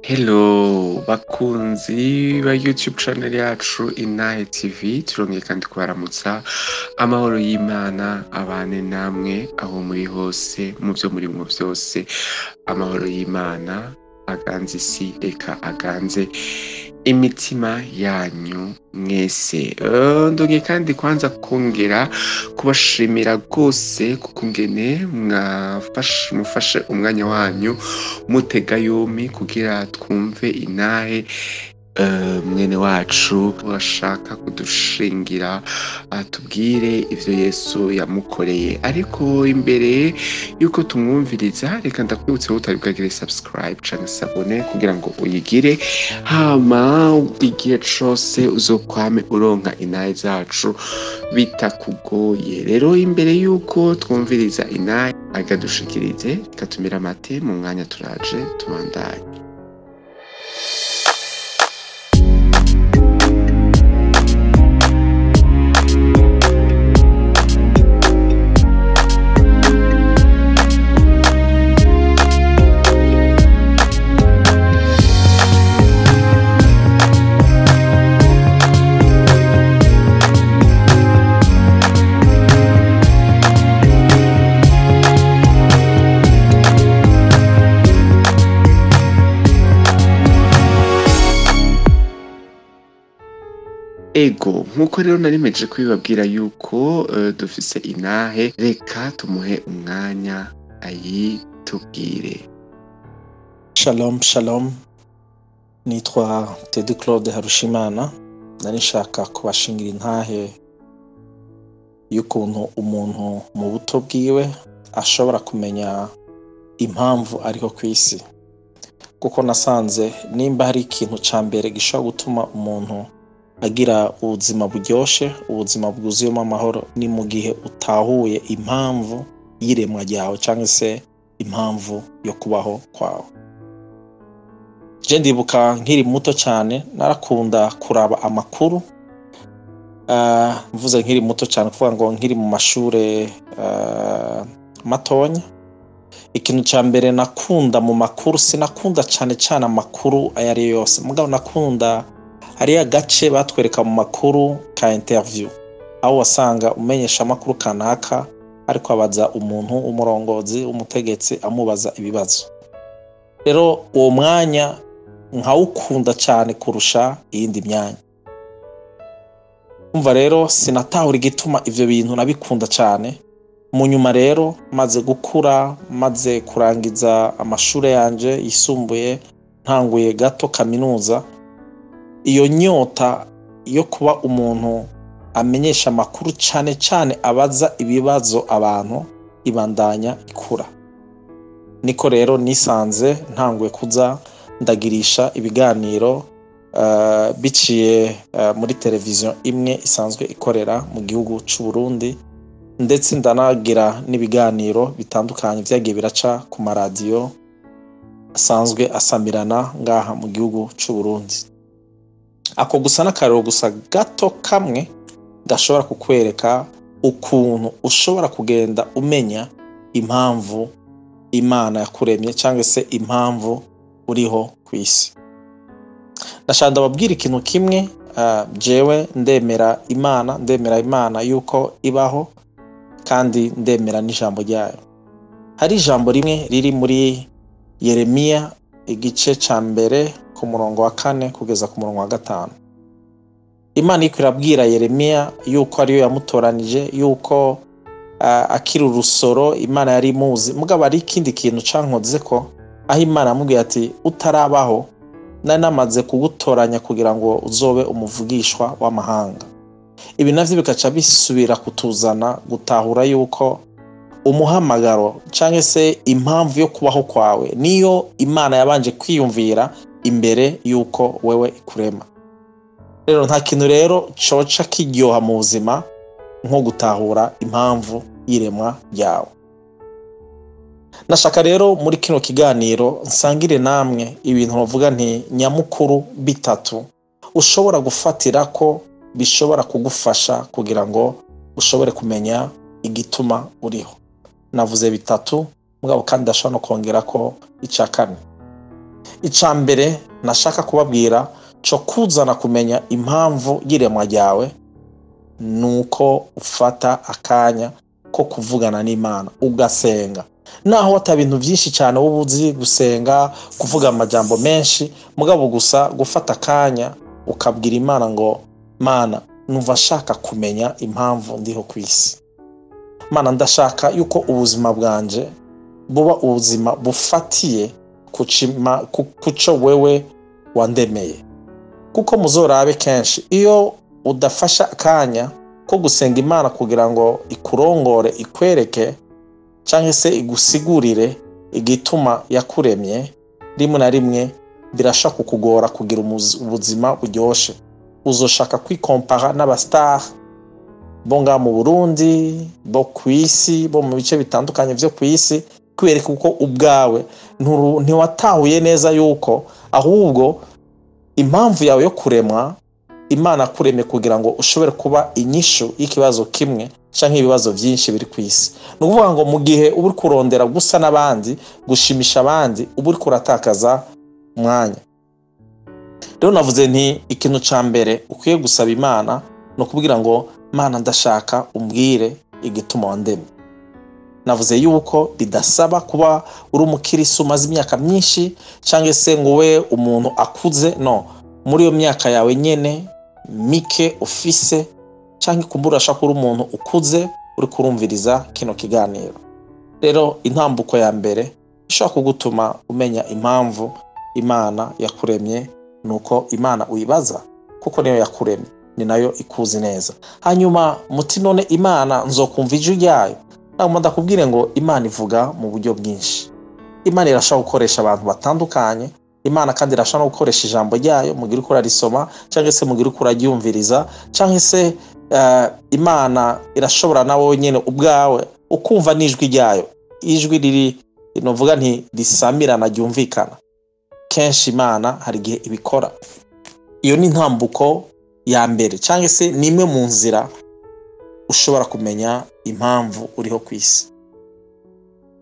Hello bakunzi ba YouTube channel yacu Inahe TV, turongeye kandi kubaramutsa. Amahoro y'Imana abane namwe aho muri hose mu byo muri mu byose. Amahoro y'Imana aganze isi, eka aganze imitima yanyu mwese. Ndongeye kandi kwanza kongera kubashimira rwose kuko ngene mufashe umwanya wanyu mutega yompi kugira twumve Inahe. Mwene wacu urashaka kudushingira atubwire ivyo Yesu yamukoreye, ariko imbere yuko tumwumviriza reka ndakwibutse ko utari bwagire subscribe canke sabone kugira ngo uyigire, hama igihe cose uzokwame uronka Inahe zacu bitakugoye. Rero imbere yuko twumviriza Inahe agadushikirize, reka tumira amate mu mwanya turaje tubandanye. Ego, nkuko rero narimeje kubibabwira yuko dufise Inahe, reka tumuhe umwanya ayitubwire. Shalom shalom, nitwa Teddy Claude Harushimana. Nari nshaka kubashingira intahe y'ukuntu umuntu mu buto bwiwe ashobora kumenya impamvu ariho kw'isi, kuko nasanze nimba hari ikintu ca mbere gishobora gutuma umuntu agira ubuzima buryoshe, ubuzima bwuzuyemo amahoro, ni mu gihe utahuye impamvu y'iremwa ryawe cyangwa se impamvu yo kubaho kwawe. Je ndibuka nkiri muto cyane narakunda kuraba amakuru, mvuze nkiri muto cyane kuvuga ngo nkiri mu mashure matonya. Ikintu ca mbere nakunda mu makuru, sinakunda cyane cyane amakuru ayari yose, mugabo nakunda hari agace batwereka mu makuru ka interview, aho wasanga umenyesha amakuru kanaka ariko abaza umuntu umurongozi umutegetsi amubaza ibibazo. Rero uwo mwanya nkawukunda cyane kurusha iyindi myanya. Umva rero sinatahura igituma ivyo bintu nabikunda cyane. Mu nyuma rero maze gukura, maze kurangiza amashure yanje yisumbuye, ntanguye gato kaminuza, iyo nyota yo kuba umuntu amenyesha amakuru cyane cyane abaza ibibazo abantu ibandanya ikura. Niko rero nisanze ntanguye kuza ndagirisha ibiganiro biciye muri televiziyo imwe isanzwe ikorera mu gihugu c'u Burundi, ndetse ndanagira n'ibiganiro bitandukanye vyagiye biraca ku maradiyo asanzwe asamirana ngaha mu gihugu c'u Burundi. Ako gusa n'akarero gusa gato kamwe gashobora kukwereka ukuntu ushobora kugenda umenya impamvu Imana yakuremye cyangwa se impamvu uriho kw'isi. Ndashaka babwira ikintu kimwe, jewe ndemera Imana yuko ibaho kandi ndemera n'ijambo ryayo. Hari ijambo rimwe riri muri Yeremiya igice ca mbere ku murongo wa 4 kugeza ku murongo wa 5. Imana iko irabwira Yeremiya yuko ariyo yamutoranije, yuko akiri urusoro Imana yari muzi, mugabo ari ikindi kintu cankoze ko aho Imana yamubwiye ati utarabaho nari namaze kugutoranya kugira ngo uzobe umuvugishwa w'amahanga. Ibi navyo bikaca bisubira kutuzana gutahura yuko umuhamagaro cyangwa se impamvu yo kubaho kwawe niyo Imana yabanje kwiyumvira imbere yuko wewe ikurema. Rero nta kintu rero coca kiryoha mu buzima nko gutahura impamvu y'iremwa ryawe. Nashaka rero muri kino kiganiro nsangire namwe ibintu bavuga nti nyamukuru bitatu ushobora gufatira ko bishobora kugufasha kugira ngo ushobore kumenya igituma uriho. Navuze bitatu, mugabo kandi ndashobora no kongera ko icya kane. Ica mbere nashaka kubabwira cyo kuzana kumenya impamvu y'iremwa ryawe nuko ufata akanya ko kuvugana n'Imana ugasenga. Naho wata bintu byinshi cyane ubuzi gusenga, kuvuga amajambo menshi, mugabo gusa gufata akanya ukabwira Imana ngo Mana, numva shaka kumenya impamvu ndiho kwisi. Mana, ndashaka yuko ubuzima bwanje buba ubuzima bufatiye kuco wewe wandemeye. Kuko muzorabe kenshi iyo udafasha akanya ko gusenga Imana kugira ngo ikurongore, ikwereke cyangwa se igusigurire igituma yakuremye, rimwe na rimwe birashaka kukugora kugira ubuzima buryoshe. Uzoshaka kwikompara n'abastar bo nga mu Burundi, bo kwisi, bo mu bice bitandukanye byo kwisi, kwereka uko ubwawe ntiwatahuye neza yuko ahubwo impamvu yawe yo kuremwa Imana kuremye kugira ngo ushobore kuba inyishu y'ikibazo kimwe canke ibibazo byinshi biri kwisi. No kuvuga ngo mu gihe uri kurondera gusa n'abandi, gushimisha abandi, uri kuratakaza umwanya. Rero navuze nti ikintu ca mbere ukwiye gusaba Imana no kubwira ngo Mana, ndashaka umbwire igituma wandemye. Navuze yuko bidasaba kuba uri umukirisu umaze imyaka myinshi canke se ngo we umuntu akuze, no, muri iyo myaka yawe nyene mike ufise canke kumbura shaka uri umuntu ukuze uri kurumviriza kino kiganiro. Rero intambuko ya mbere ishaka kugutuma umenya impamvu Imana yakuremye nuko Imana uyibaza, kuko niyo yakuremye, ni nayo ikuzi neza. Hanyuma muti none Imana nzokumva ijwi ryayo? Nagomba ndakubwire ngo Imana ivuga mu buryo bwinshi. Imana irashaka gukoresha abantu batandukanye. Imana kandi irashaka gukoresha ijambo ryayo mugira uko rarisoma cyangwa se mugira uko raryumviriza, cyangwa se Imana irashobora nawe nyene ubwawe ukumva n'ijwi ryayo. Ijwi riri novuga nti risamirana ryumvikana. Kenshi Imana hari igihe ibikora. Iyo ni intambuko ya mbere cyangwa se nimwe mu nzira ushobora kumenya impamvu uriho kwisi.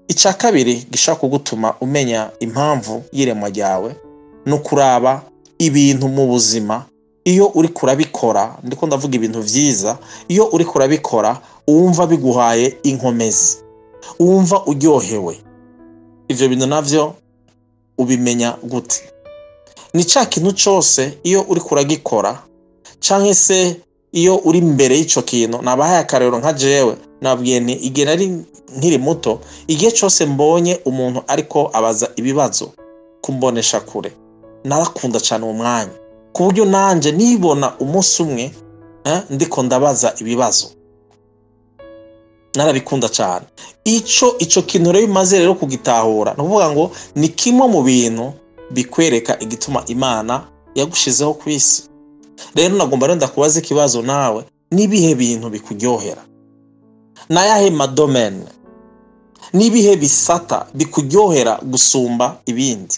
Ica kabiri gishaka kugutuma umenya impamvu y'iremwa ryawe no kuraba ibintu mu buzima. Iyo uri kurabikora, ndiko ndavuga ibintu vyiza, iyo uri kurabikora uwumva biguhaye inkomezi, uwumva uryohewe, ivyo bintu navyo ubimenya gute? Ni ca kintu cyose iyo uri kuragikora canke se iyo uri imbere y'ico kintu. Nabahaye akarero nka jewe, nabwiye ni igihe nari nkiri muto, igihe cyose mbonye umuntu ariko abaza ibibazo kumbonesha kure, narakunda cyane uwo mwanya, ku buryo nanje nibona umunsi umwe ndiko ndabaza ibibazo, narabikunda cyane. Ico kintu rero bimaze rero kugitahura, no kuvuga ngo ni kimwe mu bintu bikwereka igituma Imana yagushizeho kwisi. Rero nagomba rero ndakubaza ikibazo nawe, nibihe bintu bikuryohera? Nayahe madomene, nibihe bisata bikuryohera gusumba ibindi?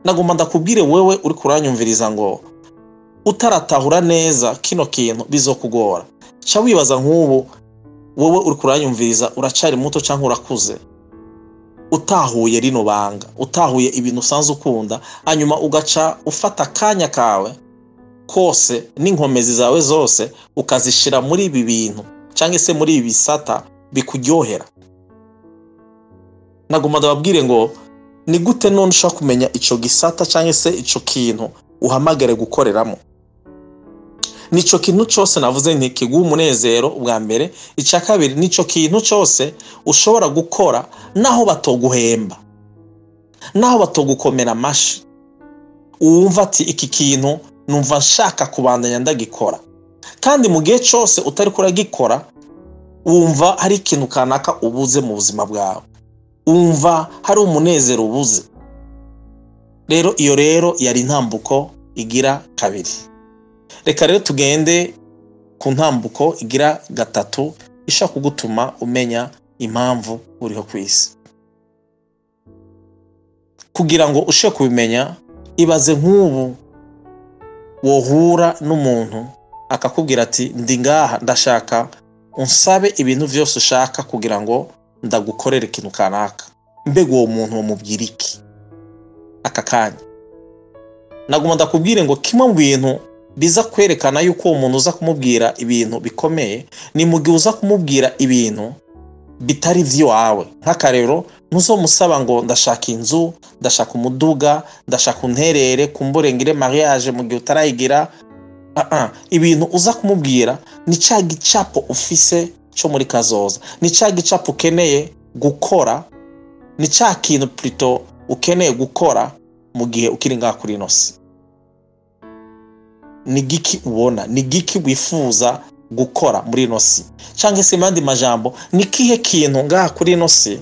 Nagomba ndakubwire wewe uri kuranyumviriza ngo utaratahura neza kino kintu bizokugora. Ca wibaza nk'ubu wewe uri kuranyumviriza uracari muto canke urakuze, utahuye rino banga, utahuye ibintu usanzwe ukunda, hanyuma ugaca ufata akanya kawe kose n'inkomezi zawe zose ukazishira muri ibi bintu cyangwa se muri ibi bisata bikuryohera. Nagomba ndababwire ngo ni gute none ushaka kumenya ico gisata cyangwa se ico kintu uhamagare gukoreramo. Nico kintu cyose navuze nti kiguha umunezero ubwa mbere. Ica kabiri, nico kintu cyose ushobora gukora naho batoguhemba, naho batogukomera amashi, uwumva ati iki kintu numva nshaka kubandanya ndagikora. Kandi mu gihe cyose utari kuragikora wumva hari ikintu kanaka ubuze mu buzima bwawe, wumva hari umunezero ubuze. Rero iyo rero yari intambuko igira kabiri. Reka rero tugende ku ntambuko igira gatatu ishaka kugutuma umenya impamvu uriho kwisi. Kugira ngo ushobore kubimenya, ibaze nk'ubu wohura n'umuntu akakubwira ati ndi ngaha ndashaka unsabe ibintu vyose ushaka kugira ngo ndagukorere ikintu kanaka. Mbega uwo muntu wamubwira iki? aka kanya. Naguma ndakubwire ngo kimwe mu bintu biza kwerekana yuko uwo muntu uza kumubwira ibintu bikomeye ni mu gihe uza kumubwira ibintu bitari vy'iwawe. Nk'akarero ntuzomusaba ngo ndashaka inzu, ndashaka umuduga, ndashaka unterere kumbure ngire mariage mu gihe utarayigira. Ibintu uza kumubwira ni ca gicapo ufise cyo muri kazoza, ni ca gicapo ukeneye gukora, ni ca kintu plutôt ukeneye gukora mu gihe ukiri ngaha kuri ino si. Ni giki ubona, ni giki wifuza gukora muri ino si, canke se mandi majambo ni kihe kintu ngaha kuri ino si.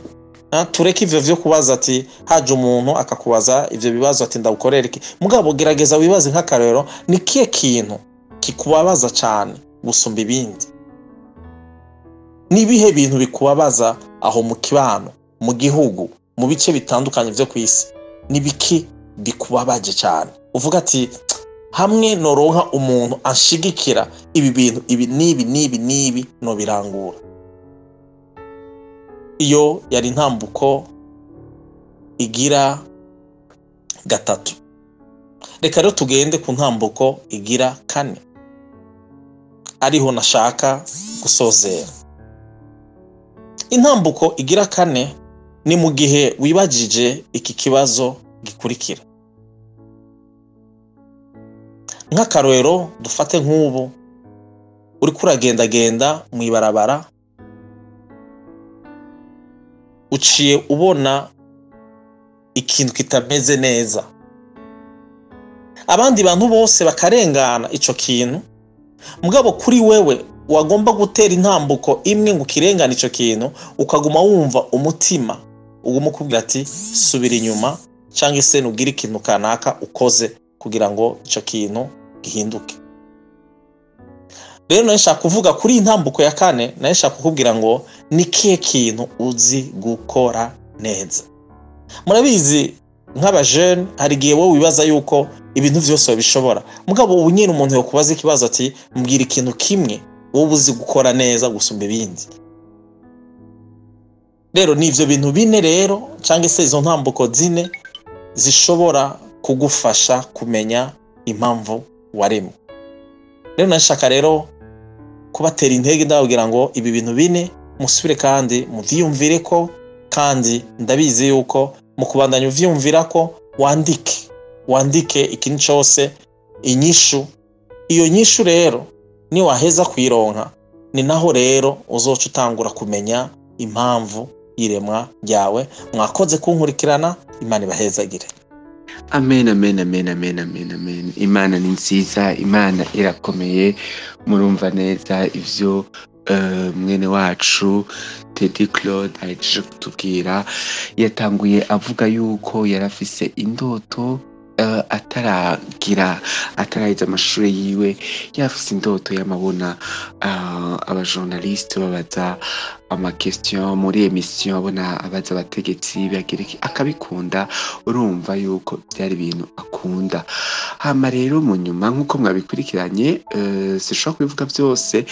Tureke ivyo vyo kubaza ati haje umuntu akakubaza ivyo bibazo ati ndagukorera iki. Mugabo gerageza wibaze nk'akarero ni kihe kintu kikubabaza cyane gusumba ibindi. Nibihe bintu bikubabaza aho mu kibano, mu gihugu, mu bice bitandukanye vyo kwisi, nibiki bikubabaje cyane uvuga ati hamwe noronka umuntu anshigikira ibi bintu ibi nibi no birangura. Iyo yari intambuko igira gatatu. Reka rero tugende ku ntambuko igira kane, ariho nashaka gusozera. Intambuko igira kane ni mu gihe wibajije iki kibazo gikurikira. Nk'akarero dufate nk'ubu uri kuragendagenda mu ibarabara, uciye ubona ikintu kitameze neza, abandi bantu bose bakarengana ico kintu, mugabo kuri wewe wagomba gutera intambuko imwe ngo kirengana ico kintu, ukaguma wumva umutima uguma ukubwira ati subira inyuma, canke se nugira ikintu kanaka ukoze kugira ngo ico kintu gihinduke. Rero nashaka kuvuga kuri intambuko ya kane, nashaka kukubwira ngo ni kihe kintu uzi gukora neza. Murabizi nk'abajene hari gihe wowe wibaza yuko ibintu vyose babishobora, mugabo ubu nyine umuntu yo kubaza ikibazo ati mbwira ikintu kimwe wowe uzi gukora neza gusumba ibindi. Rero nivyo bintu bine rero canke se izo ntambuko zine zishobora kugufasha kumenya impamvu waremwe. Rero nashaka rero kubatera intege ndababwira ngo ibi bintu bine musubire kandi muvyiyumvire ko, kandi ndabizi yuko mu kubandanya uvyiyumvira ko wandike ikintu cyose inyishu. Iyo nyishu rero ni waheza kwironka, ni naho rero uzoca utangura kumenya impamvu y'iremwa ryawe. Mwakoze kunkurikirana, Imana ibahezagire. Amen, amen, amen, amen, amen, amen. Imana ni nziza, Imana irakomeye. Murumva neza ivyo mwene wacu Teddy Claude ahejeje kutubwira. Yatanguye avuga yuko yarafise indoto atarahiza amashuri yiwe, yafise indoto y'amabona abajournaliste babaza question muri emission, abona abaza abategetsi bagiriki akabikunda. Urumva yuko byari ibintu akunda. Hama rero mu nyuma nkuko mwabikurikiranye, sishobora kubivuga byose,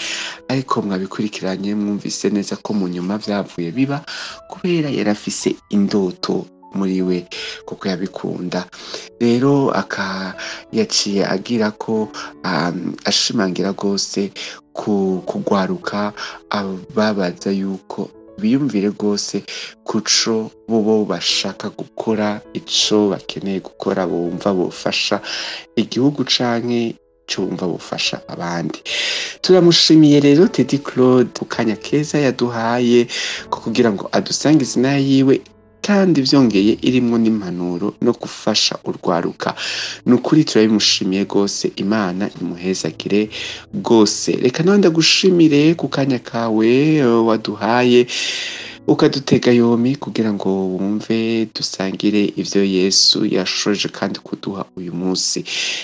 ariko mwabikurikiranye mwumvise neza ko mu nyuma byavuye biba kubera yarafise indoto muri we kuko yabikunda. Rero yaciye agira ko ashimangira gose kugwaruka ababaza yuko biyumvire gose kuco bobo bashaka gukora, ico bakeneye gukora, bumva bofasha igihugu canke cyumva bufasha abandi. Turamushimiye rero Teddy Claude ukanya keza yaduhaye ko kugira ngo adusangize izina yiwe, kandi vyongeye irimwo n'impanuro no gufasha urwaruka. Nukuri turabimushimiye gose, Imana imuhezagire gose. Reka nawe ndagushimire ku kanya kawe waduhaye ukadutega yomi kugira ngo wumve dusangire ivyo Yesu yashoje kandi kuduha uyu munsi.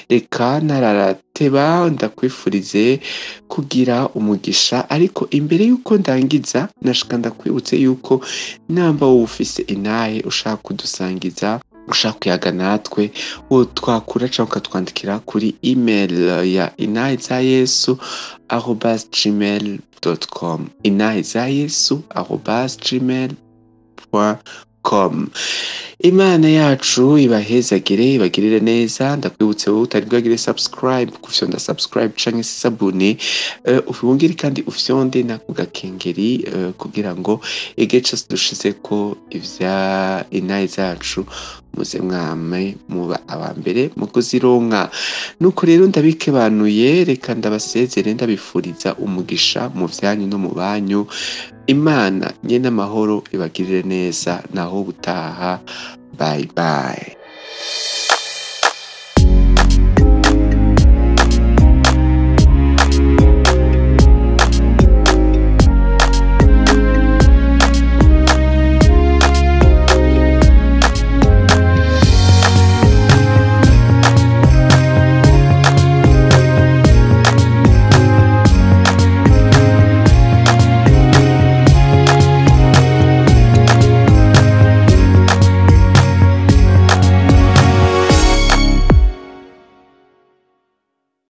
Reka nararateba ndakwifurize kugira umugisha, ariko imbere yuko ndangiza nashaka ndakwibutse yuko namba ufise inaye ushaka kudusangiza, ushaka kuyaga natwe, wo twakura cyangwa ukatwandikira kuri email ya inayezayesu@gmail.com inayezayesu@gmail.com. Imana yacu ibahezagire ibagirire neza. Ndakwibutse wowe utari bwagire subscribe kufyonda subscribe canke se sabone ufungire kandi ufyonde nako gakengeri kugira ngo igihe cyose dushizeko ivya inayi zacu muze mwame muba abambere mu kuzironka. Nuko rero ndabikebanuye, reka ndabasezere ndabifuriza umugisha mu vyanyu no mu banyu. Imana nyene amahoro ibagirire neza, naho butaha. Bye bye.